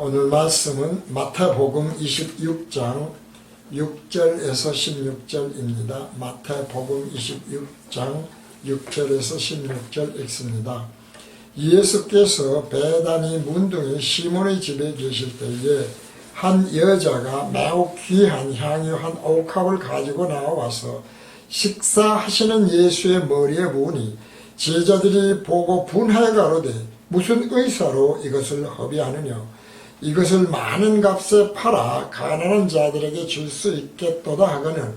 오늘 말씀은 마태복음 26장 6절에서 16절입니다. 마태복음 26장 6절에서 16절 읽습니다. 예수께서 베다니 문둥이 시몬의 집에 계실 때에 한 여자가 매우 귀한 향유 한 옥합을 가지고 나와서 식사하시는 예수의 머리에 부으니 제자들이 보고 분하여 가로되 무슨 의사로 이것을 허비하느냐. 이것을 많은 값에 팔아 가난한 자들에게 줄 수 있겠도다 하거늘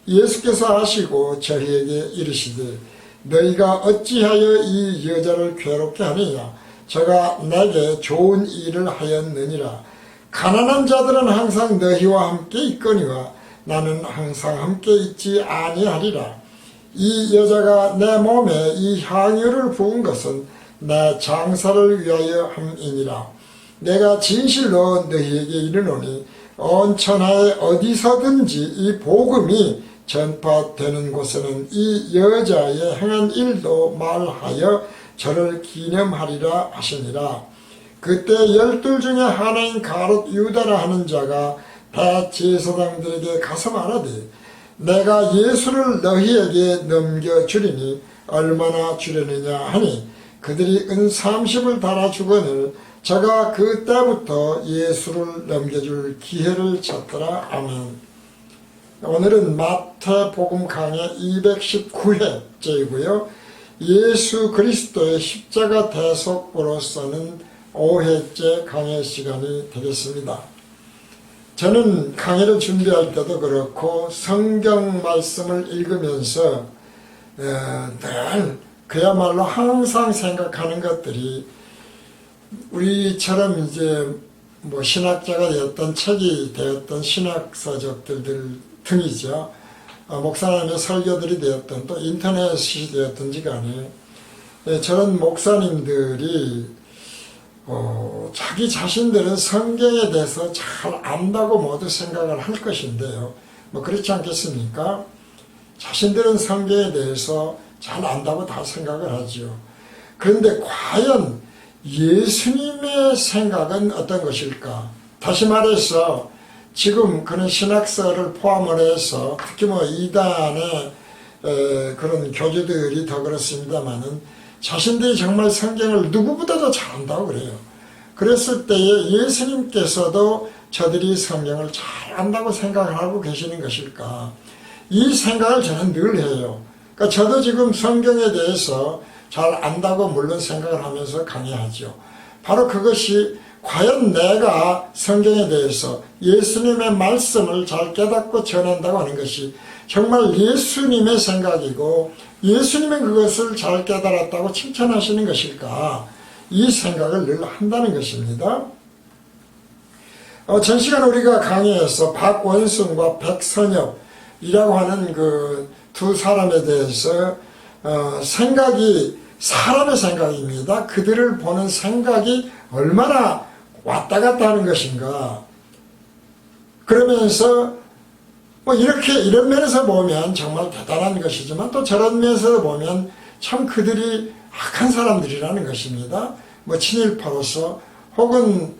예수께서 하시고 저희에게 이르시되 너희가 어찌하여 이 여자를 괴롭게 하느냐. 저가 내게 좋은 일을 하였느니라. 가난한 자들은 항상 너희와 함께 있거니와 나는 항상 함께 있지 아니하리라. 이 여자가 내 몸에 이 향유를 부은 것은 내 장사를 위하여 함이니라. 내가 진실로 너희에게 이르노니 온 천하에 어디서든지 이 복음이 전파되는 곳에는 이 여자의 행한 일도 말하여 저를 기념하리라 하시니라. 그때 12 중에 하나인 가롯 유다라 하는 자가 대제사장들에게 가서 말하되 내가 예수를 너희에게 넘겨주리니 얼마나 주려느냐 하니 그들이 은 30을 달아주거늘 저가 그때부터 예수를 넘겨줄 기회를 찾더라. 아멘. 오늘은 마태복음 강의 219회째이고요. 예수 그리스도의 십자가 대속으로서는 5회째 강의 시간이 되겠습니다. 저는 강의를 준비할 때도 그렇고 성경 말씀을 읽으면서 늘 그야말로 항상 생각하는 것들이 우리처럼 이제 신학자가 되었던 책이 되었던 신학서적들 등이죠. 목사님의 설교들이 되었던 또 인터넷이 되었든지 간에 저런 목사님들이 자기 자신들은 성경에 대해서 잘 안다고 모두 생각을 할 것인데요. 그렇지 않겠습니까? 자신들은 성경에 대해서 잘 안다고 다 생각을 하죠. 그런데 과연 예수님의 생각은 어떤 것일까? 다시 말해서 지금 그런 신학서를 포함을 해서 특히 이단의 그런 교주들이 더 그렇습니다만은 자신들이 정말 성경을 누구보다도 잘 안다고 그래요. 그랬을 때에 예수님께서도 저들이 성경을 잘 안다고 생각을 하고 계시는 것일까? 이 생각을 저는 늘 해요. 그러니까 저도 지금 성경에 대해서 잘 안다고 물론 생각을 하면서 강의하죠. 바로 그것이 과연 내가 성경에 대해서 예수님의 말씀을 잘 깨닫고 전한다고 하는 것이 정말 예수님의 생각이고 예수님은 그것을 잘 깨달았다고 칭찬하시는 것일까? 이 생각을 늘 한다는 것입니다. 전 시간 우리가 강의에서 박원순과 백선엽이라고 하는 그 두 사람에 대해서 생각이 사람의 생각입니다. 그들을 보는 생각이 얼마나 왔다 갔다 하는 것인가. 그러면서 이런 면에서 보면 정말 대단한 것이지만 또 저런 면에서 보면 참 그들이 악한 사람들이라는 것입니다. 친일파로서 혹은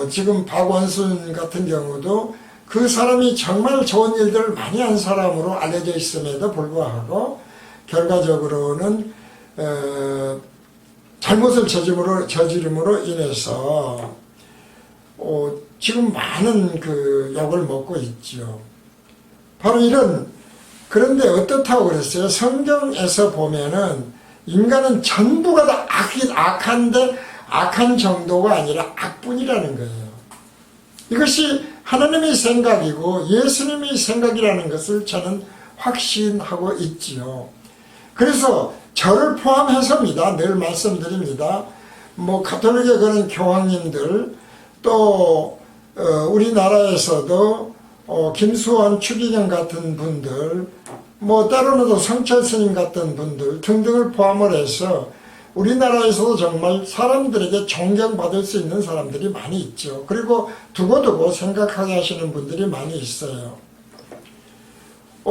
지금 박원순 같은 경우도 그 사람이 정말 좋은 일들을 많이 한 사람으로 알려져 있음에도 불구하고 결과적으로는 잘못을 저지름으로 인해서 지금 많은 그 욕을 먹고 있죠. 바로 그런데 어떻다고 그랬어요? 성경에서 보면은 인간은 전부가 다 악한데 악한 정도가 아니라 악뿐이라는 거예요. 이것이 하나님의 생각이고 예수님의 생각이라는 것을 저는 확신하고 있지요. 그래서 저를 포함해서입니다. 늘 말씀드립니다. 가톨릭의 그런 교황님들 또 우리나라에서도 김수환 추기경 같은 분들 때로는 성철 스님 같은 분들 등등을 포함을 해서 우리나라에서도 정말 사람들에게 존경받을 수 있는 사람들이 많이 있죠. 그리고 두고두고 생각하게 하시는 분들이 많이 있어요.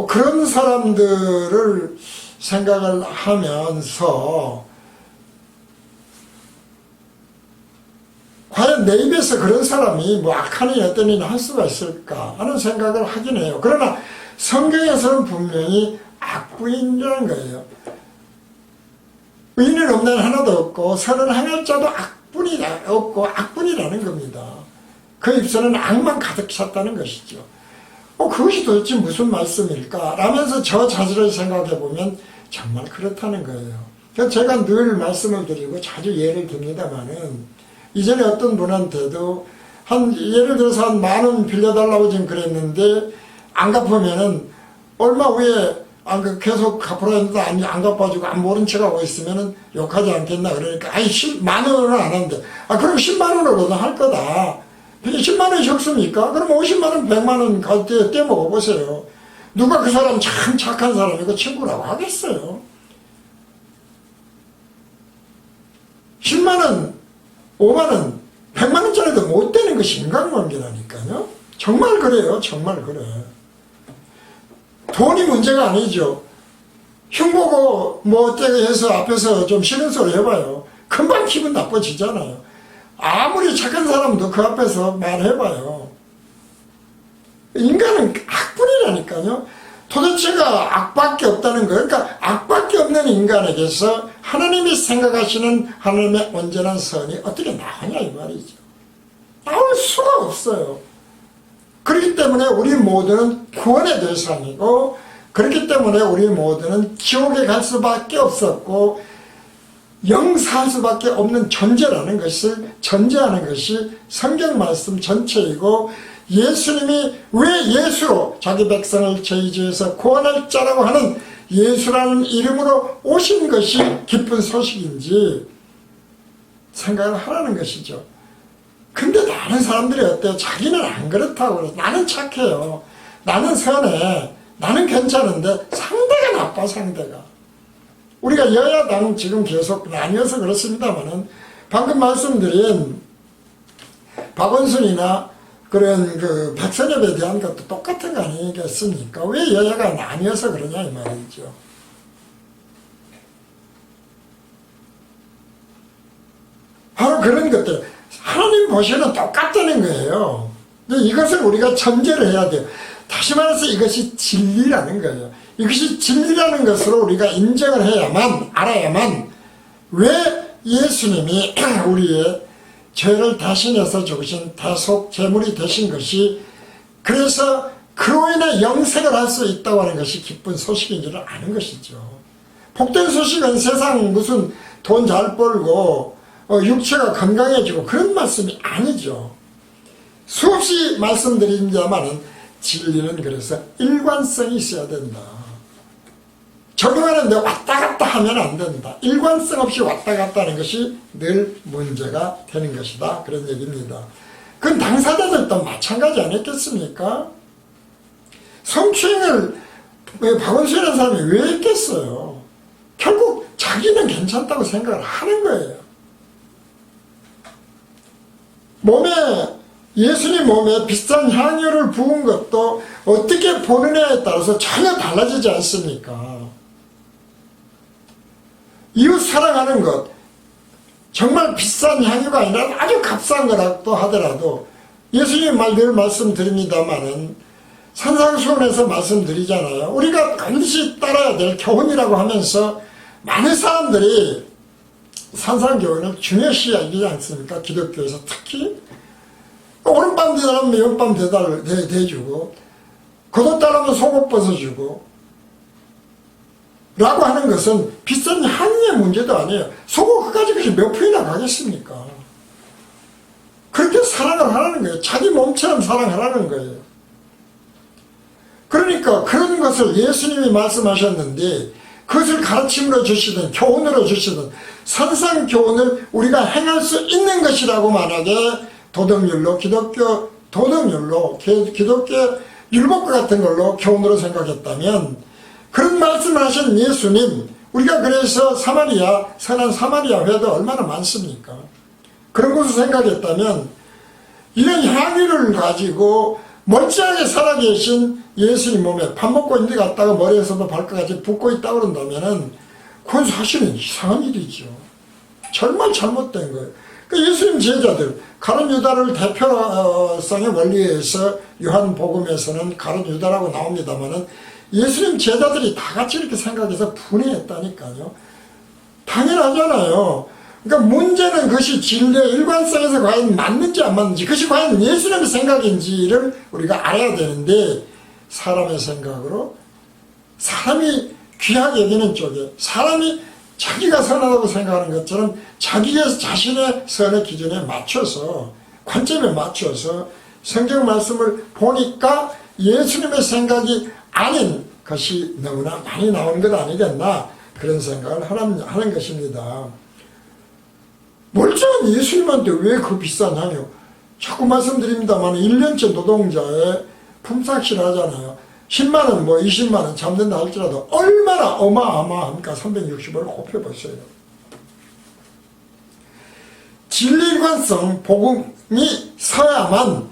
그런 사람들을 생각을 하면서 과연 내 입에서 그런 사람이 뭐 악하니 어떠니 할 수가 있을까 하는 생각을 하긴 해요. 그러나 성경에서는 분명히 악부인이라는 거예요. 의인은 없는 하나도 없고 선을 행할 자도 악분이 없고 악분이라는 겁니다. 그 입술은 악만 가득 찼다는 것이죠. 그것이 도대체 무슨 말씀일까 라면서 저 자신을 생각해 보면 정말 그렇다는 거예요. 그래서 제가 늘 말씀을 드리고 자주 예를 듭니다마는 이전에 어떤 분한테도 예를 들어서 한 10,000원 빌려달라고 지금 그랬는데 안 갚으면은 얼마 후에 계속 갚으라 했는데 안 갚아주고 안 모른 척하고 있으면은 욕하지 않겠나 그러니까 10,000원은 안 한대. 그럼 10만원으로도 할 거다. 10만원이 적습니까? 그럼 50만원 100만원 갈 때 떼먹어보세요. 누가 그 사람 참 착한 사람이고 친구라고 하겠어요. 10만원 5만원 100만원짜리도 못 되는 것이 인간관계라니까요. 정말 그래요. 정말 그래. 돈이 문제가 아니죠. 흉보고 뭐 어떻게 해서 앞에서 좀 싫은 소리 해봐요. 금방 기분 나빠지잖아요. 아무리 착한 사람도 그 앞에서 말해봐요. 인간은 악뿐이라니까요. 도대체가 악밖에 없다는 거예요. 그러니까 악밖에 없는 인간에게서 하나님이 생각하시는 하나님의 온전한 선이 어떻게 나오냐 이 말이죠. 나올 수가 없어요. 그렇기 때문에 우리 모두는 구원의 대상이고 그렇기 때문에 우리 모두는 지옥에 갈 수밖에 없었고 영사할 수밖에 없는 존재라는 것을 전제하는 것이 성경 말씀 전체이고 예수님이 왜 예수로 자기 백성을 저희주에서 구원할 자라고 하는 예수라는 이름으로 오신 것이 기쁜 소식인지 생각을 하라는 것이죠. 근데 다른 사람들이 어때요? 자기는 안 그렇다고 그래요. 나는 착해요. 나는 선해. 나는 괜찮은데 상대가 나빠 상대가. 우리가 여야당 지금 계속 나뉘어서 그렇습니다만은 방금 말씀드린 박원순이나 그런 그 백선엽에 대한 것도 똑같은 거 아니겠습니까? 왜 여야가 나뉘어서 그러냐 이 말이죠. 바로 그런 것들 하나님 보시는 똑같다는 거예요. 이것을 우리가 전제를 해야 돼요. 다시 말해서 이것이 진리라는 거예요. 이것이 진리라는 것으로 우리가 인정을 해야만 알아야만 왜 예수님이 우리의 죄를 대신해서 죽으신 대속 제물이 되신 것이 그래서 그로 인해 영생을 할 수 있다고 하는 것이 기쁜 소식인지를 아는 것이죠. 복된 소식은 세상 무슨 돈 잘 벌고 육체가 건강해지고 그런 말씀이 아니죠. 수없이 말씀드립니다마는 진리는 그래서 일관성이 있어야 된다. 적용하는데 왔다 갔다 하면 안 된다. 일관성 없이 왔다 갔다 하는 것이 늘 문제가 되는 것이다. 그런 얘기입니다. 그건 당사자들도 마찬가지 아니겠습니까? 성추행을 박원순이라는 사람이 왜 했겠어요? 결국 자기는 괜찮다고 생각을 하는 거예요. 예수님 몸에 비싼 향유를 부은 것도 어떻게 보느냐에 따라서 전혀 달라지지 않습니까? 이웃 사랑하는 것, 정말 비싼 향유가 아니라 아주 값싼 거라고 하더라도 예수님 늘 말씀드립니다마는 산상수훈에서 말씀드리잖아요. 우리가 반드시 따라야 될 교훈이라고 하면서 많은 사람들이 산상교훈을 중요시 여기지 않습니까? 기독교에서 특히 오른밤 대달라면 왼밤 대주고 겉옷 달라면 속옷 벗어주고 라고 하는 것은 비싼 향유의 문제도 아니에요. 속옷 그까지 몇 푼이나 가겠습니까? 그렇게 사랑을 하라는 거예요. 자기 몸처럼 사랑하라는 거예요. 그러니까 그런 것을 예수님이 말씀하셨는데 그것을 가르침으로 주시든 교훈으로 주시든 산상교훈을 우리가 행할 수 있는 것이라고 만약에 도덕률로 기독교 도덕률로 기독교 율법과 같은 걸로 교훈으로 생각했다면 그런 말씀을 하신 예수님 우리가 그래서 선한 사마리아 회도 얼마나 많습니까? 그런 것을 생각했다면 이런 향유를 가지고 멀쩡하게 살아계신 예수님 몸에 밥 먹고 있는데 갔다가 머리에서도 발끝까지 붓고 있다고 그런다면은 그건 사실은 이상한 일이죠. 정말 잘못된 거예요. 그 예수님 제자들, 가룟 유다를 대표성의 원리에서 요한복음에서는 가룟 유다라고 나옵니다만은 예수님 제자들이 다 같이 이렇게 생각해서 분해했다니까요. 당연하잖아요. 그러니까 문제는 그것이 진리의 일관성에서 과연 맞는지 안 맞는지, 그것이 과연 예수님의 생각인지를 우리가 알아야 되는데, 사람의 생각으로, 사람이 귀하게 여기는 쪽에, 사람이 자기가 선하다고 생각하는 것처럼 자기의 자신의 선의 기준에 맞춰서, 관점에 맞춰서 성경 말씀을 보니까 예수님의 생각이 아닌 것이 너무나 많이 나오는 것 아니겠나, 그런 생각을 하는 것입니다. 멀쩡한 예수님한테 왜 그 비싼 향유? 자꾸 말씀드립니다만 1년째 노동자의 품삯이라 하잖아요. 10만원, 20만원 잡는다 할지라도 얼마나 어마어마합니까? 360원을 곱해보세요. 진리관성 복음이 서야만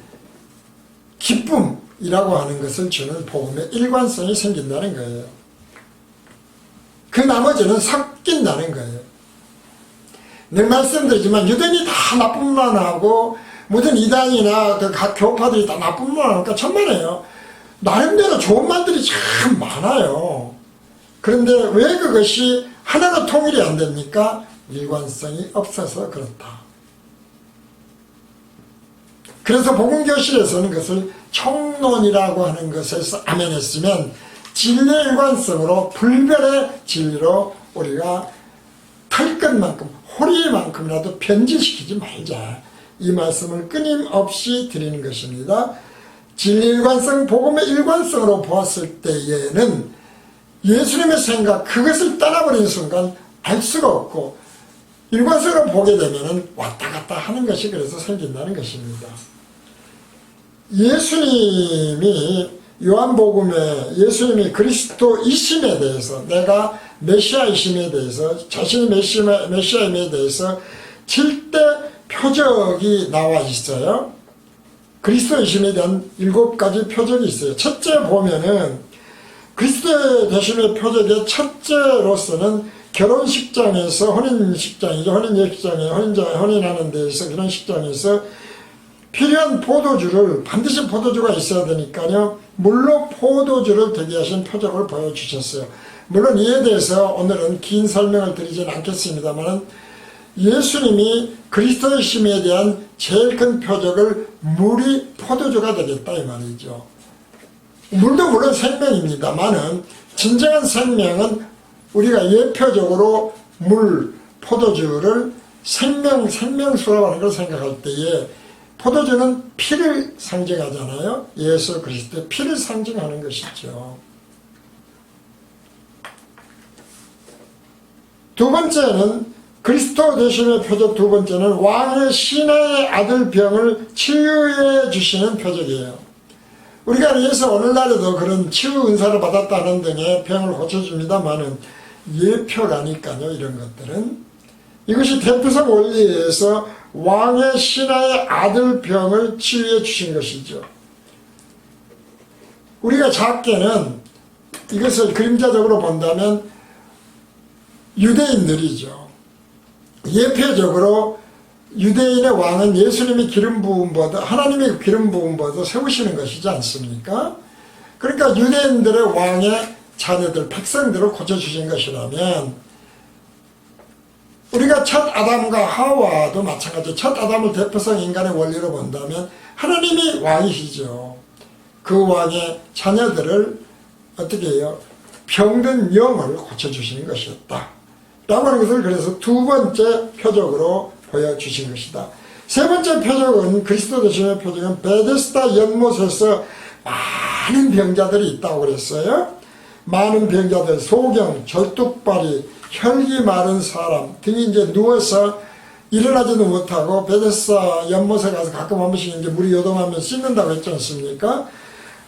기쁨이라고 하는 것을 주는 복음의 일관성이 생긴다는 거예요. 그 나머지는 섞인다는 거예요. 늘 말씀드리지만 유대인이 다 나쁜 말 하고 모든 이단이나 각 교파들이 다 나쁜 말 하니까 천만에요. 나름대로 좋은 말들이 참 많아요. 그런데 왜 그것이 하나로 통일이 안 됩니까? 일관성이 없어서 그렇다. 그래서 복음교실에서는 그것을 총론이라고 하는 것에서 아멘했으면 진리의 일관성으로 불별의 진리로 우리가 털끝만큼 호리만큼이라도 변질시키지 말자, 이 말씀을 끊임없이 드리는 것입니다. 진리 일관성, 복음의 일관성으로 보았을 때에는 예수님의 생각, 그것을 떠나버리는 순간 알 수가 없고, 일관성으로 보게 되면 왔다 갔다 하는 것이 그래서 생긴다는 것입니다. 예수님이 요한복음에 예수님이 그리스도이심에 대해서, 내가 메시아이심에 대해서, 자신이 메시아임에 대해서 7대 표적이 나와 있어요. 그리스도이심에 대한 7가지 표적이 있어요. 첫째 보면은 그리스도 되심의 표적의 첫째로서는 결혼식장에서, 혼인식장이죠. 혼인예식장에 혼인하는 데에서, 그런 식장에서 필요한 포도주를, 반드시 포도주가 있어야 되니까요, 물로 포도주를 되게 하신 표적을 보여주셨어요. 물론 이에 대해서 오늘은 긴 설명을 드리진 않겠습니다만, 예수님이 그리스도의심에 대한 제일 큰 표적을 물이 포도주가 되겠다 이 말이죠. 물도 물론 생명입니다만은 진정한 생명은 우리가 예표적으로 물, 포도주를 생명수라고 하는 걸 생각할 때에, 포도주는 피를 상징하잖아요. 예수 그리스도의 피를 상징하는 것이죠. 두 번째는 그리스도 되심의 표적, 두 번째는 왕의 신하의 아들 병을 치유해 주시는 표적이에요. 우리가 그래서 오늘날에도 그런 치유 은사를 받았다는 등의 병을 고쳐줍니다만은 예표라니까요, 이런 것들은. 이것이 대표성 원리에서 왕의 신하의 아들 병을 치유해 주신 것이죠. 우리가 작게는 이것을 그림자적으로 본다면 유대인들이죠. 예표적으로 유대인의 왕은 예수님이 기름 부음보다, 하나님의 기름 부음보다 세우시는 것이지 않습니까? 그러니까 유대인들의 왕의 자녀들, 백성들을 고쳐주신 것이라면, 우리가 첫 아담과 하와도 마찬가지로 첫 아담을 대표성 인간의 원리로 본다면 하나님이 왕이시죠. 그 왕의 자녀들을 어떻게 해요? 병든 영을 고쳐주시는 것이었다 라고 하는 것을 그래서 두 번째 표적으로 보여주신 것이다. 세 번째 표적은, 그리스도 되심의 표적은 베데스다 연못에서 많은 병자들이 있다고 그랬어요. 많은 병자들, 소경, 절뚝발이, 혈기 마른 사람 등이 이제 누워서 일어나지도 못하고 베데스다 연못에 가서 가끔 한 번씩 이제 물이 요동하면 씻는다고 했지 않습니까?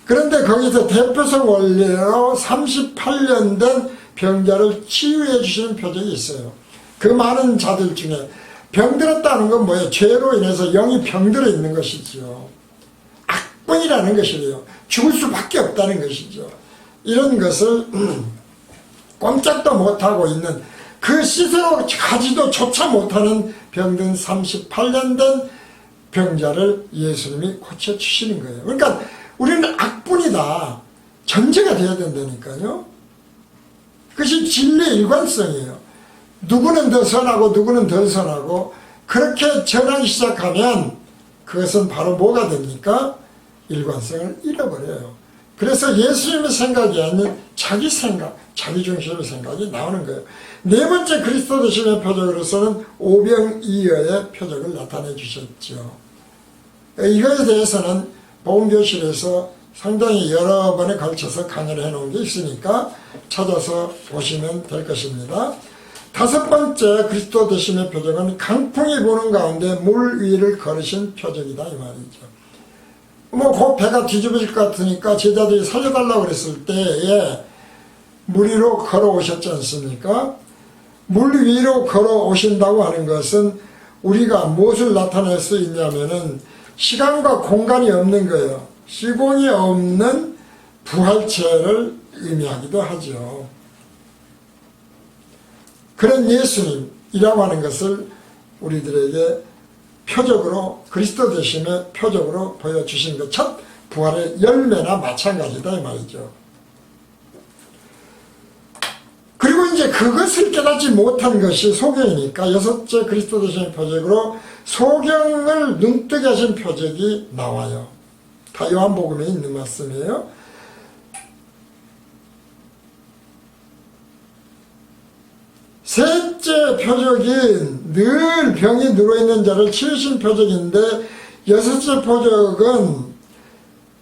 그런데 거기서 대표성 원리로 38년 된 병자를 치유해 주시는 표적이 있어요. 그 많은 자들 중에 병들었다는 건 뭐예요? 죄로 인해서 영이 병들어 있는 것이죠. 악병이라는 것이래요. 죽을 수밖에 없다는 것이죠. 이런 것을 꼼짝도 못하고 있는 그 씻어 가지도 조차 못하는 병든 38년 된 병자를 예수님이 고쳐주시는 거예요. 그러니까 우리는 악분이다. 전제가 되어야 된다니까요. 그것이 진리의 일관성이에요. 누구는 더 선하고 누구는 덜 선하고 그렇게 전하기 시작하면 그것은 바로 뭐가 됩니까? 일관성을 잃어버려요. 그래서 예수님의 생각이 아닌 자기 생각, 자기 중심의 생각이 나오는 거예요. 네 번째 그리스도 되심의 표적으로서는 오병이어의 표적을 나타내 주셨죠. 이거에 대해서는 복음교실에서 상당히 여러 번에 걸쳐서 강의를 해놓은 게 있으니까 찾아서 보시면 될 것입니다. 다섯 번째 그리스도 되심의 표적은 강풍이 부는 가운데 물 위를 걸으신 표적이다 이 말이죠. 곧 배가 뒤집어질 것 같으니까 제자들이 살려달라고 그랬을 때에 물 위로 걸어오셨지 않습니까? 물 위로 걸어오신다고 하는 것은 우리가 무엇을 나타낼 수 있냐면은 시간과 공간이 없는 거예요. 시공이 없는 부활체를 의미하기도 하죠. 그런 예수님이라고 하는 것을 우리들에게 표적으로 그리스도 되심의 표적으로 보여주신 것, 첫 부활의 열매나 마찬가지다 이 말이죠. 그리고 이제 그것을 깨닫지 못한 것이 소경이니까 여섯째 그리스도 되심의 표적으로 소경을 눈뜨게 하신 표적이 나와요. 다 요한복음에 있는 말씀이에요. 셋째 표적인 늘 병이 누워있는 자를 치유신 표적인데 여섯째 표적은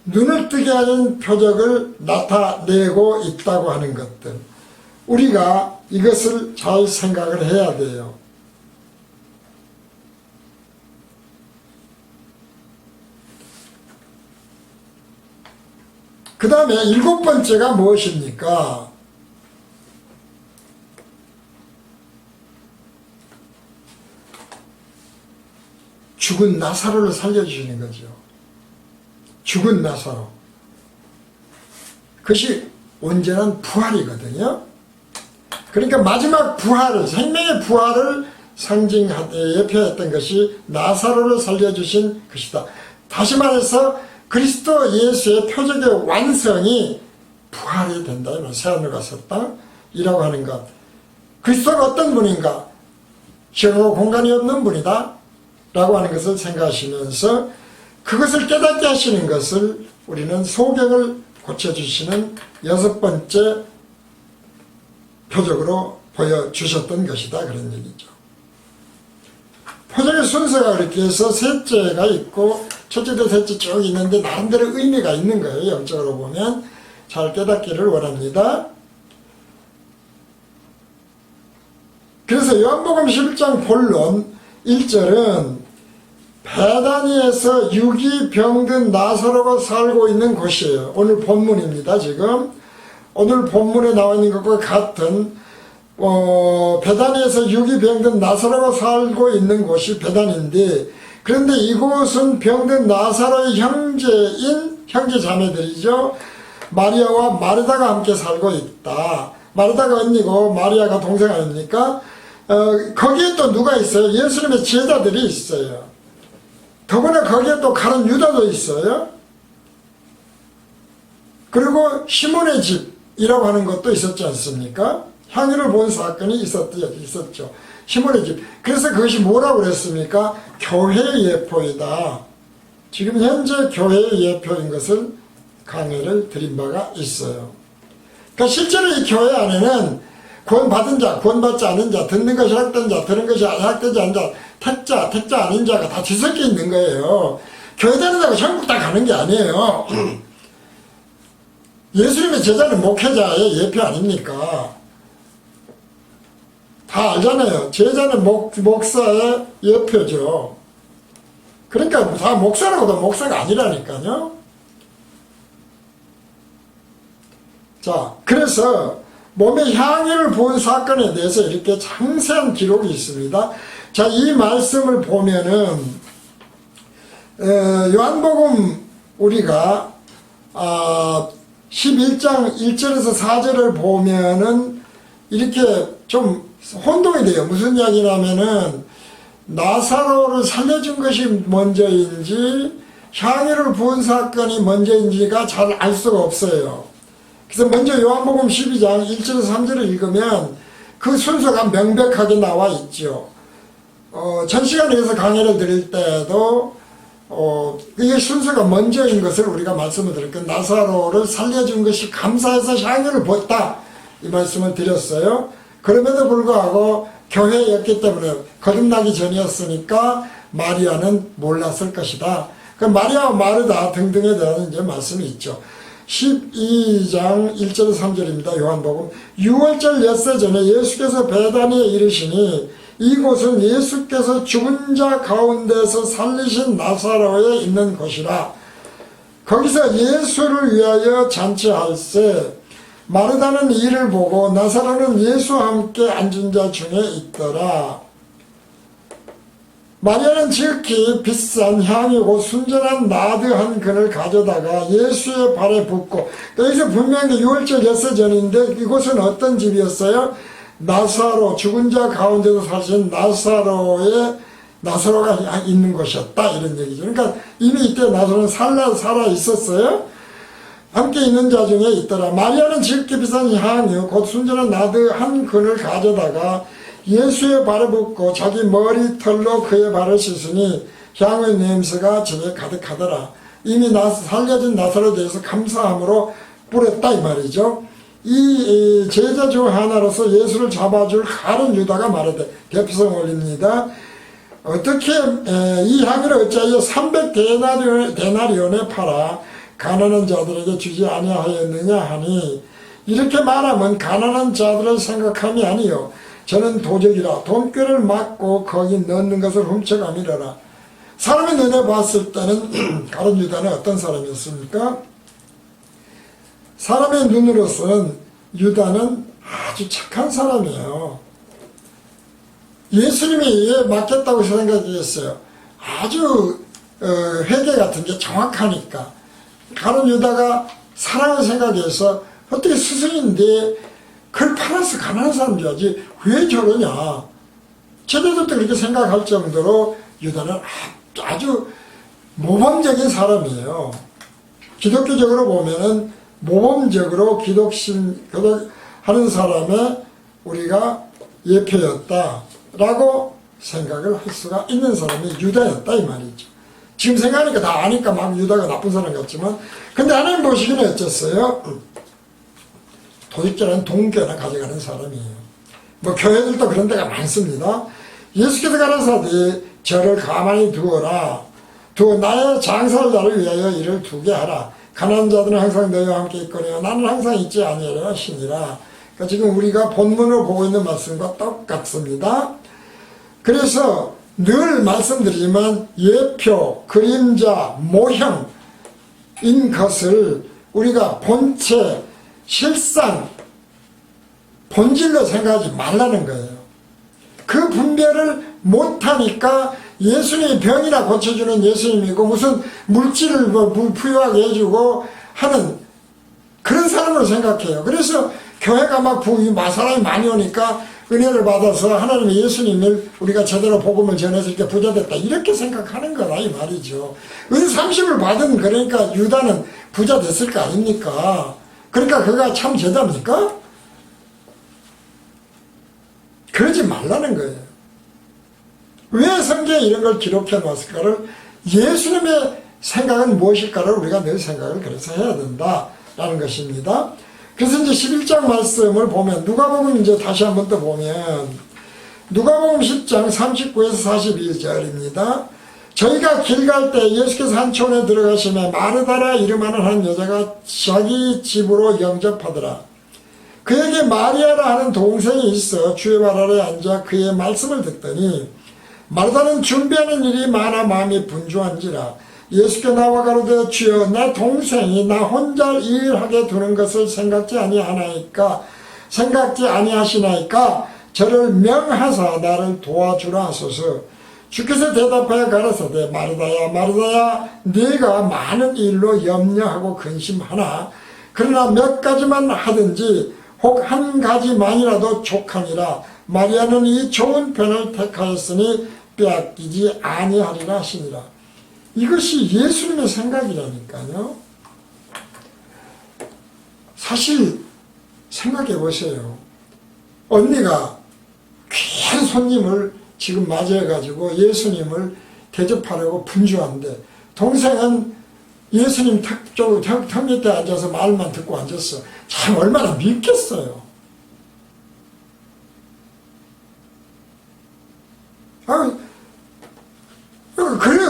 눈을 뜨게 하는 표적을 나타내고 있다고 하는 것들. 우리가 이것을 잘 생각을 해야 돼요. 그 다음에 일곱 번째가 무엇입니까? 죽은 나사로를 살려주시는 거죠. 죽은 나사로. 그것이 온전한 부활이거든요. 그러니까 마지막 부활을, 생명의 부활을 예표했던 것이 나사로를 살려주신 것이다. 다시 말해서 그리스도 예수의 표적의 완성이 부활이 된다. 새하늘 갔었다. 이라고 하는 것. 그리스도가 어떤 분인가? 시간과 공간이 없는 분이다. 라고 하는 것을 생각하시면서 그것을 깨닫게 하시는 것을 우리는 소경을 고쳐주시는 여섯 번째 표적으로 보여주셨던 것이다. 그런 얘기죠. 표적의 순서가 그렇게 해서 셋째가 있고 첫째도 셋째 쭉 있는데 나름대로 의미가 있는 거예요. 영적으로 보면 잘 깨닫기를 원합니다. 그래서 요한복음 11장 본론 1절은 베다니에서 육이 병든 나사로가 살고 있는 곳이에요. 오늘 본문입니다. 지금 오늘 본문에 나와 있는 것과 같은 베다니에서 육이 병든 나사로가 살고 있는 곳이 베다니인데, 그런데 이곳은 병든 나사로의 형제 자매들이죠. 마리아와 마르다가 함께 살고 있다. 마르다가 언니고 마리아가 동생 아닙니까? 거기에 또 누가 있어요? 예수님의 제자들이 있어요. 더구나 거기에 또 가룟 유다도 있어요. 그리고 시몬의 집이라고 하는 것도 있었지 않습니까? 향유를 본 사건이 있었죠. 시몬의 집. 그래서 그것이 뭐라고 그랬습니까? 교회의 예표이다. 지금 현재 교회의 예표인 것을 강의를 드린 바가 있어요. 그러니까 실제로 이 교회 안에는 구원받은 자, 구원받지 않은 자, 듣는 것이 허락된 자, 들은 것이 허락되지 않은 자, 택자 아닌 자가 다 뒤섞여 있는 거예요. 교회 다닌다고 천국 다 가는 게 아니에요. 예수님의 제자는 목회자의 예표 아닙니까? 다 알잖아요. 제자는 목사의 예표죠. 그러니까 다 목사라고도 목사가 아니라니까요. 자, 그래서 몸의 향유를 본 사건에 대해서 이렇게 상세한 기록이 있습니다. 자, 이 말씀을 보면은 요한복음 우리가 11장 1절에서 4절을 보면은 이렇게 좀 혼동이 돼요. 무슨 이야기냐면은 나사로를 살려준 것이 먼저인지 향유를 부은 사건이 먼저인지가 잘 알 수가 없어요. 그래서 먼저 요한복음 12장 1절에서 3절을 읽으면 그 순서가 명백하게 나와 있죠. 전시간에서 강의를 드릴 때도 이게 순서가 먼저인 것을 우리가 말씀을 드렸고, 나사로를 살려준 것이 감사해서 향유를 부었다, 이 말씀을 드렸어요. 그럼에도 불구하고 교회였기 때문에 거듭나기 전이었으니까 마리아는 몰랐을 것이다. 그 마리아와 마르다 등등에 대한 이제 말씀이 있죠. 12장 1절 3절입니다. 요한복음. 6월절 엿새 전에 예수께서 베다니에 이르시니 이곳은 예수께서 죽은 자 가운데서 살리신 나사로에 있는 곳이라. 거기서 예수를 위하여 잔치할세 마르다는 이를 보고 나사로는 예수와 함께 앉은 자 중에 있더라. 마리아는 지극히 비싼 향이고 순전한 나드 한 근을 가져다가 예수의 발에 붓고, 여기서 분명히 6월절 엿새 전인데 이곳은 어떤 집이었어요? 나사로, 죽은 자 가운데서 사신 나사로가 있는 곳이었다, 이런 얘기죠. 그러니까 이미 이때 나사로는 살아 있었어요. 함께 있는 자 중에 있더라. 마리아는 지극히 비싼 향유 곧 순전한 나드 한 근을 가져다가 예수의 발에 붓고 자기 머리털로 그의 발을 씻으니 향의 냄새가 집에 가득하더라. 이미 살려진 나사로에 대해서 감사함으로 뿌렸다, 이 말이죠. 이 제자 중 하나로서 예수를 잡아줄 가룟 유다가 말하되, 대표성 올립니다. 어떻게 이 향유를 어찌하여 300데나리온에 팔아 가난한 자들에게 주지 아니하였느냐 하니, 이렇게 말하면 가난한 자들을 생각함이 아니요 저는 도적이라 돈꾀를 맞고 거기 넣는 것을 훔쳐가미려라. 사람의 눈에 봤을 때는 가룟 유다는 어떤 사람이었습니까? 사람의 눈으로서는 유다는 아주 착한 사람이에요. 예수님이 맡겼다고 생각했어요. 아주 회개 같은 게 정확하니까. 가룟 유다가 사랑을 생각해서 어떻게 스승인데 그걸 팔아서 가난한 사람 줘야지 왜 저러냐. 제자들도 그렇게 생각할 정도로 유다는 아주 모범적인 사람이에요. 기독교적으로 보면은 모범적으로 기독하는 사람의 우리가 예표였다라고 생각을 할 수가 있는 사람이 유다였다, 이 말이죠. 지금 생각하니까 다 아니까 막 유다가 나쁜 사람 같지만, 근데 하나님 보시기는 어쨌어요? 도둑질하는 동교나 가져가는 사람이에요. 뭐 교회들도 그런 데가 많습니다. 예수께서 가라사대 저를 가만히 두어라. 나의 장사를 나를 위하여 이를 두게 하라. 가난한 자들은 항상 너희와 함께 있거니와 나는 항상 있지 아니하리라 하시니라. 그러니까 지금 우리가 본문으로 보고 있는 말씀과 똑같습니다. 그래서 늘 말씀드리지만 예표, 그림자, 모형인 것을 우리가 본체, 실상, 본질로 생각하지 말라는 거예요. 그 분별을 못하니까 예수님이 병이나 고쳐주는 예수님이고 무슨 물질을 부유하게 해주고 하는 그런 사람으로 생각해요. 그래서 교회가 막 사람이 많이 오니까 은혜를 받아서 하나님의 예수님을 우리가 제대로 복음을 전해서 이렇게 부자 됐다, 이렇게 생각하는 거다, 이 말이죠. 은30을 받은, 그러니까 유다는 부자 됐을 거 아닙니까? 그러니까 그가 참 제자입니까? 그러지 말라는 거예요. 왜 성경에 이런 걸 기록해 놓았을까를, 예수님의 생각은 무엇일까를 우리가 늘 생각을 그래서 해야 된다라는 것입니다. 그래서 이제 11장 말씀을 보면, 누가복음 이제 다시 한번 또 보면, 누가복음 10장 39에서 41절입니다. 저희가 길 갈 때 예수께서 한 촌에 들어가시며 마르다라 이름하는 한 여자가 자기 집으로 영접하더라. 그에게 마리아라 하는 동생이 있어 주의 발 아래 앉아 그의 말씀을 듣더니, 마르다는 준비하는 일이 많아 마음이 분주한지라 예수께 나와 가로되 주여 내 동생이 나 혼자 일하게 두는 것을 생각지 아니하시나이까 저를 명하사 나를 도와주라 하소서. 주께서 대답하여 가라사대 마르다야 마르다야 네가 많은 일로 염려하고 근심하나 그러나 몇 가지만 하든지 혹 한 가지만이라도 족하니라. 마리아는 이 좋은 편을 택하였으니 빼앗기지 아니하리라 하시니라. 이것이 예수님의 생각이라니까요. 사실 생각해 보세요. 언니가 귀한 손님을 지금 맞이해가지고 예수님을 대접하려고 분주한데, 동생은 예수님 턱 밑에 앉아서 말만 듣고 앉았어. 참 얼마나 믿겠어요.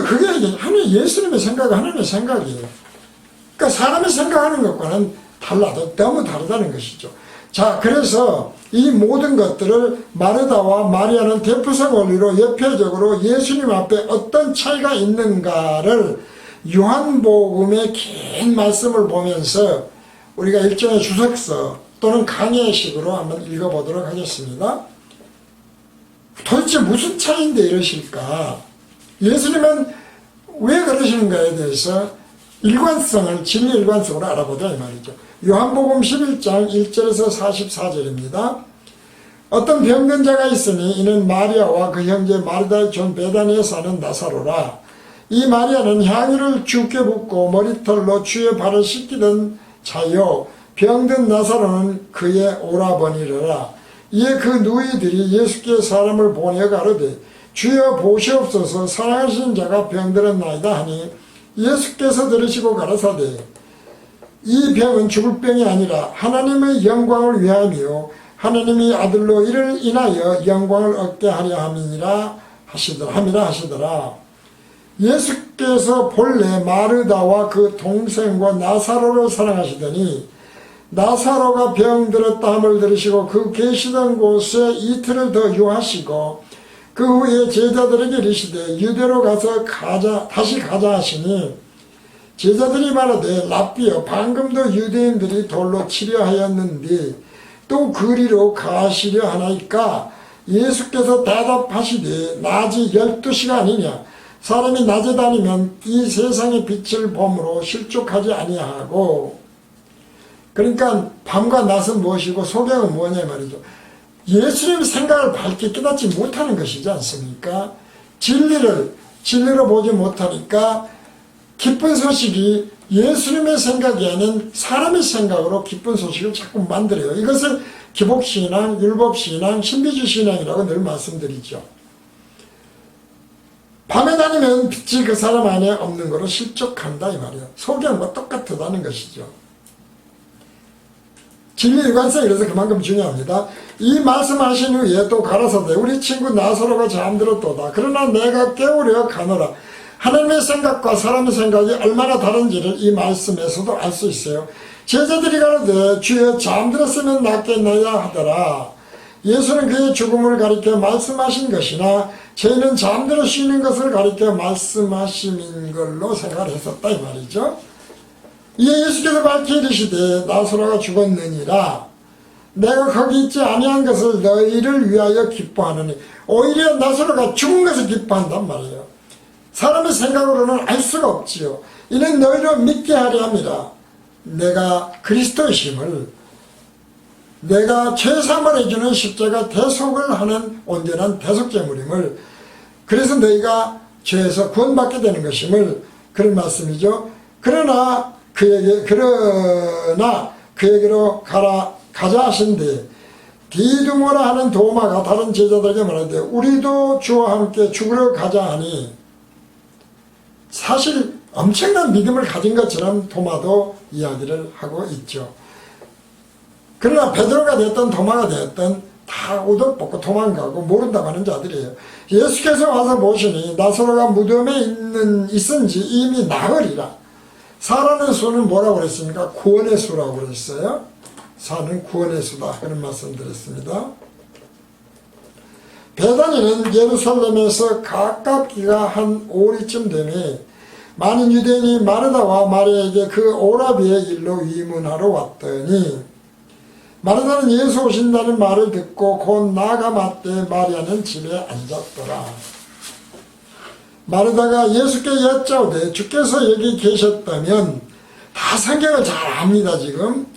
그게 하나님 예수님의 생각은 하나님의 생각이에요. 그러니까 사람이 생각하는 것과는 너무 다르다는 것이죠. 자, 그래서 이 모든 것들을 마르다와 마리아는 대표성 원리로 예표적으로 예수님 앞에 어떤 차이가 있는가를 요한복음의 긴 말씀을 보면서 우리가 일종의 주석서 또는 강해식으로 한번 읽어보도록 하겠습니다. 도대체 무슨 차이인데 이러실까? 예수님은 왜 그러시는가에 대해서 진리 일관성으로 알아보자 이 말이죠. 요한복음 11장 1절에서 44절입니다. 어떤 병든 자가 있으니 이는 마리아와 그 형제 마르다의 촌 베다니에 사는 나사로라. 이 마리아는 향유를 주께 붓고 머리털로 주의 발을 씻기던 자요, 병든 나사로는 그의 오라버니라. 이에 그 누이들이 예수께 사람을 보내어 가로되 주여 보시옵소서, 사랑하신 자가 병들었나이다 하니 예수께서 들으시고 가라사대 이 병은 죽을 병이 아니라 하나님의 영광을 위함이요 하나님이 아들로 이를 인하여 영광을 얻게 하려 함이라 하시더라. 예수께서 본래 마르다와 그 동생과 나사로를 사랑하시더니 나사로가 병들었다 함을 들으시고 그 계시던 곳에 이틀을 더 유하시고 그 후에 제자들에게 이르시되 유대로 가서 다시 가자 하시니 제자들이 말하되 랍비여, 방금도 유대인들이 돌로 치려 하였는데 또 그리로 가시려 하나이까? 예수께서 대답하시되 낮이 12시간이냐? 사람이 낮에 다니면 이 세상의 빛을 보므로 실족하지 아니하고. 그러니까 밤과 낮은 무엇이고 소경은 뭐냐 말이죠. 예수님 생각을 밝게 깨닫지 못하는 것이지 않습니까? 진리로 보지 못하니까 기쁜 소식이 예수님의 생각이 아닌 사람의 생각으로 기쁜 소식을 자꾸 만들어요. 이것을 기복신앙, 율법신앙, 신비주의신앙이라고 늘 말씀드리죠. 밤에 다니면 빛이 그 사람 안에 없는 거로 실족한다 이 말이에요. 소경과 똑같다는 것이죠. 진리 일관성이 그래서 그만큼 중요합니다. 이 말씀하신 후에 또 가라사대 우리 친구 나사로가 잠들었도다. 그러나 내가 깨우려 가노라. 하나님의 생각과 사람의 생각이 얼마나 다른지를 이 말씀에서도 알 수 있어요. 제자들이 가로되 주여 잠들었으면 낫겠나야 하더라. 예수는 그의 죽음을 가리켜 말씀하신 것이나 저희는 잠들어 쉬는 것을 가리켜 말씀하신 걸로 생각을 했었다 이 말이죠. 이에 예수께서 밝히 이르시되 나사로가 죽었느니라. 내가 거기 있지 아니한 것을 너희를 위하여 기뻐하느니. 오히려 나사로가 죽은 것을 기뻐한단 말이에요. 사람의 생각으로는 알 수가 없지요. 이는 너희로 믿게 하려 함이라. 내가 그리스도이심을, 내가 죄사함을 해주는 십자가 대속을 하는 온전한 대속제물임을, 그래서 너희가 죄에서 구원받게 되는 것임을, 그런 말씀이죠. 그러나 그에게로 가자 하신데 디두모라 하는 도마가 다른 제자들에게 말하되 우리도 주와 함께 죽으러 가자 하니, 사실 엄청난 믿음을 가진 것처럼 도마도 이야기를 하고 있죠. 그러나 베드로가 됐든 도마가 됐든 다 우도 벗고 도망가고 모른다고 하는 자들이에요. 예수께서 와서 보시니 나사로가 무덤에 있은지 이미 나으리라. 사라는 수는 뭐라고 그랬습니까? 구원의 수라고 그랬어요. 사는 구원의 수다, 그런 말씀 드렸습니다. 베다니는 예루살렘에서 가깝기가 한 오리쯤 되매 많은 유대인이 마르다와 마리아에게 그 오라비의 일로 위문하러 왔더니 마르다는 예수 오신다는 말을 듣고 곧 나가 맞되 마리아는 집에 앉았더라. 마르다가 예수께 여짜오되 주께서 여기 계셨다면, 다 성경을 잘 압니다. 지금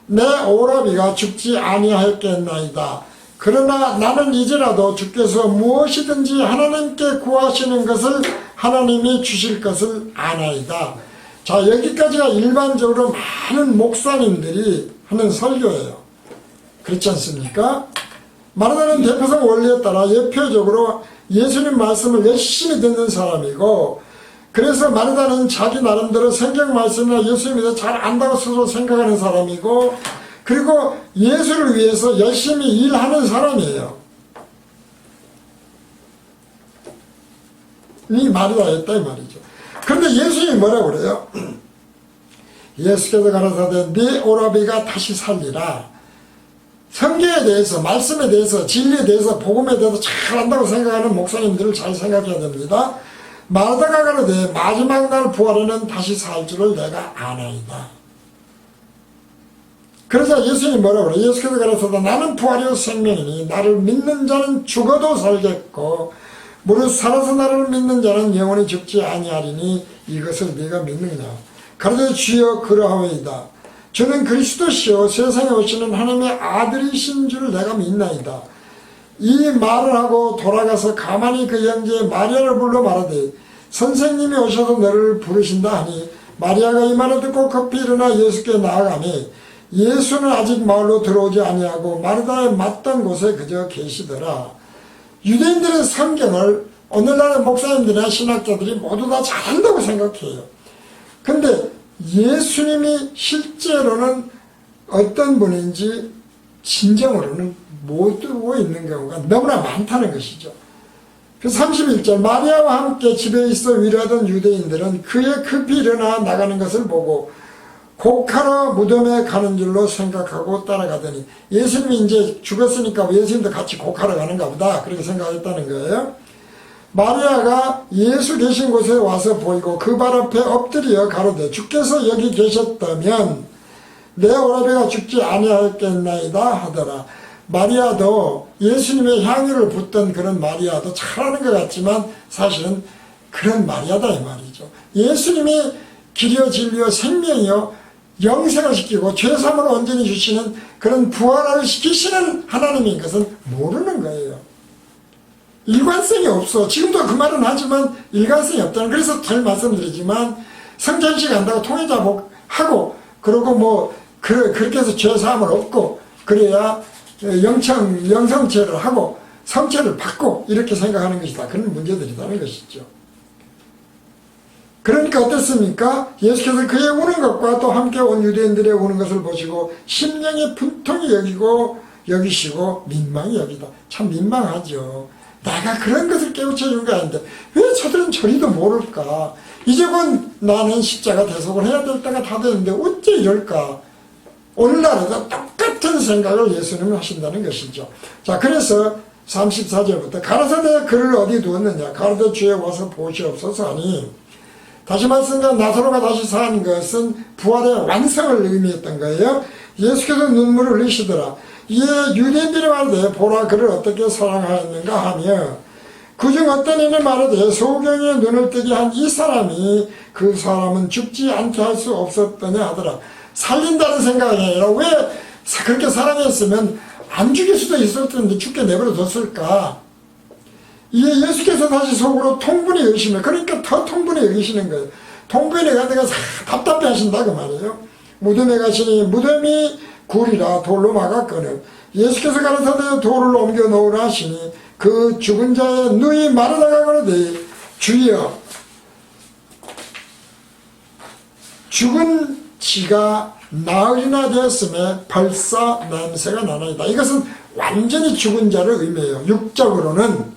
내 오라비가 죽지 아니하였겠나이다. 그러나 나는 이제라도 주께서 무엇이든지 하나님께 구하시는 것을 하나님이 주실 것을 아나이다. 자, 여기까지가 일반적으로 많은 목사님들이 하는 설교예요. 그렇지 않습니까? 마르다는 대표성 원리에 따라 예표적으로 예수님 말씀을 열심히 듣는 사람이고, 그래서 마르다는 자기 나름대로 성경 말씀이나 예수님에 대해 잘 안다고 스스로 생각하는 사람이고, 그리고 예수를 위해서 열심히 일하는 사람이에요. 이 마르다였다 이 말이죠. 그런데 예수님이 뭐라고 그래요? 예수께서 가라사대 네 오라비가 다시 살리라. 성경에 대해서, 말씀에 대해서, 진리에 대해서, 복음에 대해서 잘 안다고 생각하는 목사님들을 잘 생각해야 됩니다. 마르다가 가로되 마지막 날 부활에는 다시 살 줄을 내가 아나이다. 그러자 예수님이 뭐라고 그래요? 예수께서 가라사대 나는 부활이요 생명이니 나를 믿는 자는 죽어도 살겠고 무릇 살아서 나를 믿는 자는 영원히 죽지 아니하리니 이것을 네가 믿느냐. 가로되 주여 그러하오이다. 저는 그리스도시요 세상에 오시는 하나님의 아들이신 줄 내가 믿나이다. 이 말을 하고 돌아가서 가만히 그 형제 마리아를 불러 말하되 선생님이 오셔서 너를 부르신다 하니 마리아가 이 말을 듣고 급히 일어나 예수께 나아가니 예수는 아직 마을로 들어오지 아니하고 마르다의 맞던 곳에 그저 계시더라. 유대인들의 성경을 오늘날의 목사님들이나 신학자들이 모두 다 잘한다고 생각해요. 근데 예수님이 실제로는 어떤 분인지 진정으로는 못 알고 있는 경우가 너무나 많다는 것이죠. 그 31절 마리아와 함께 집에 있어 위로하던 유대인들은 그의 급히 일어나 나가는 것을 보고 곡하러 무덤에 가는 줄로 생각하고 따라가더니 예수님이 이제 죽었으니까 예수님도 같이 곡하러 가는가 보다 그렇게 생각했다는 거예요. 마리아가 예수 계신 곳에 와서 보이고 그 발 앞에 엎드려 가로되 주께서 여기 계셨다면 내 오라비가 죽지 아니하였겠나이다 하더라. 마리아도 예수님의 향유를 붓던 그런 마리아도 잘하는 것 같지만 사실은 그런 마리아다 이 말이죠. 예수님이 길이요 진리요 생명이요 영생을 시키고 죄사함을 온전히 주시는 그런 부활을 시키시는 하나님인 것은 모르는 거예요. 일관성이 없어. 지금도 그 말은 하지만 일관성이 없다는. 그래서 잘 말씀드리지만 성전식 한다고 통해자복하고 그러고 뭐 그렇게 해서 죄사함을 얻고 그래야 영성체를 하고 성체를 받고 이렇게 생각하는 것이다. 그런 문제들이라는 것이죠. 그러니까 어떻습니까? 예수께서 그의 우는 것과 또 함께 온 유대인들의 우는 것을 보시고 심령의 분통이 여기시고 민망히 여기다. 참 민망하죠. 내가 그런 것을 깨우쳐 준 게 아닌데 왜 저들은 저리도 모를까? 이제 곧 나는 십자가 대속을 해야 될 때가 다 됐는데 어째 이럴까? 오늘날에도 똑같은 생각을 예수님은 하신다는 것이죠. 자, 그래서 34절부터 가라사대 그를 어디 두었느냐? 가로되 주에 와서 보시옵소서 하니 다시 말씀드린 나사로가 다시 산 것은 부활의 완성을 의미했던 거예요. 예수께서 눈물을 흘리시더라. 이에 유대인들이 말하되 보라 그를 어떻게 사랑하였는가 하며 그중 어떤 이는 말하되 소경의 눈을 뜨게 한 이 사람이 그 사람은 죽지 않게 할 수 없었더냐 하더라. 살린다는 생각이 아니라 왜 그렇게 사랑했으면 안 죽일 수도 있을 텐데 죽게 내버려 뒀을까. 이에 예수께서 다시 속으로 통분히 여기시면 그러니까 더 통분히 여기시는 거예요. 통분히 가다가 답답해 하신다 그 말이에요. 무덤에 가시니 무덤이 굴이라 돌로 막았거늘 예수께서 가라사대 돌을 옮겨 놓으라 하시니 그 죽은 자의 눈이 마르다가 그러되 주여 죽은 지가 나흘이나 되었음에 벌써 냄새가 나나이다. 이것은 완전히 죽은 자를 의미해요. 육적으로는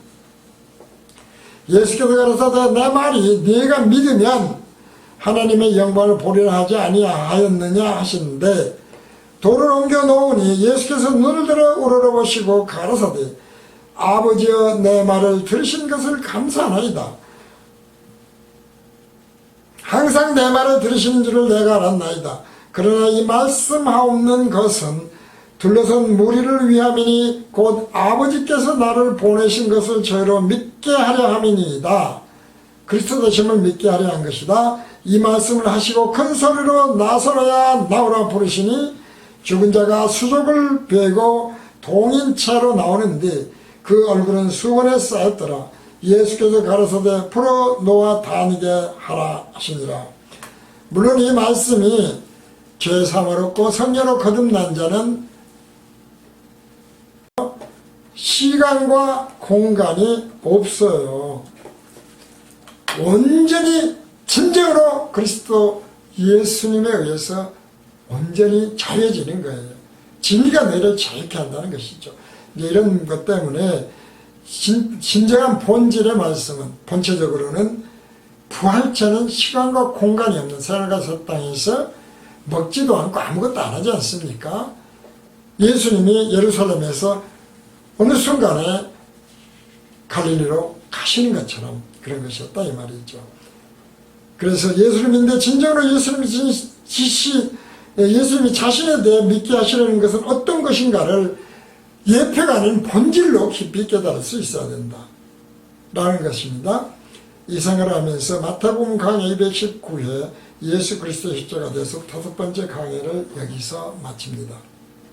예수께서 가라사대 내 말이 네가 믿으면 하나님의 영광을 보리라 하지 아니하였느냐 하시는데 돌을 옮겨 놓으니 예수께서 눈을 들어 우러러보시고 가라사대 아버지여 내 말을 들으신 것을 감사하나이다. 항상 내 말을 들으시는 줄을 내가 알았나이다. 그러나 이 말씀하옵는 것은 둘러선 무리를 위함이니 곧 아버지께서 나를 보내신 것을 저희로 믿게 하려 함이니이다. 그리스도 되심을 믿게 하려 한 것이다. 이 말씀을 하시고 큰 소리로 나서로야 나오라 부르시니 죽은 자가 수족을 베고 동인체로 나오는데 그 얼굴은 수건에 쌓였더라. 예수께서 가라사대 풀어놓아 다니게 하라 하시니라. 물론 이 말씀이 죄사함을 얻고 성령으로 거듭난 자는 시간과 공간이 없어요. 온전히 진정으로 그리스도 예수님에 의해서 온전히 자유해지는 거예요. 진리가 너희를 자유케 한다는 것이죠. 이런 것 때문에 진정한 본질의 말씀은 본체적으로는 부활체는 시간과 공간이 없는 생활과 새 땅에서 먹지도 않고 아무것도 안 하지 않습니까? 예수님이 예루살렘에서 어느 순간에 갈릴리로 가시는 것처럼 그런 것이었다 이 말이죠. 그래서 예수님인데 진정으로 예수님이 자신에 대해 믿게 하시려는 것은 어떤 것인가를 예표가 아닌 본질로 깊이 깨달을 수 있어야 된다 라는 것입니다. 이 생각을 하면서 마태복음 강의 219회 예수 그리스도의 십자가 대해서 5번째 강의를 여기서 마칩니다.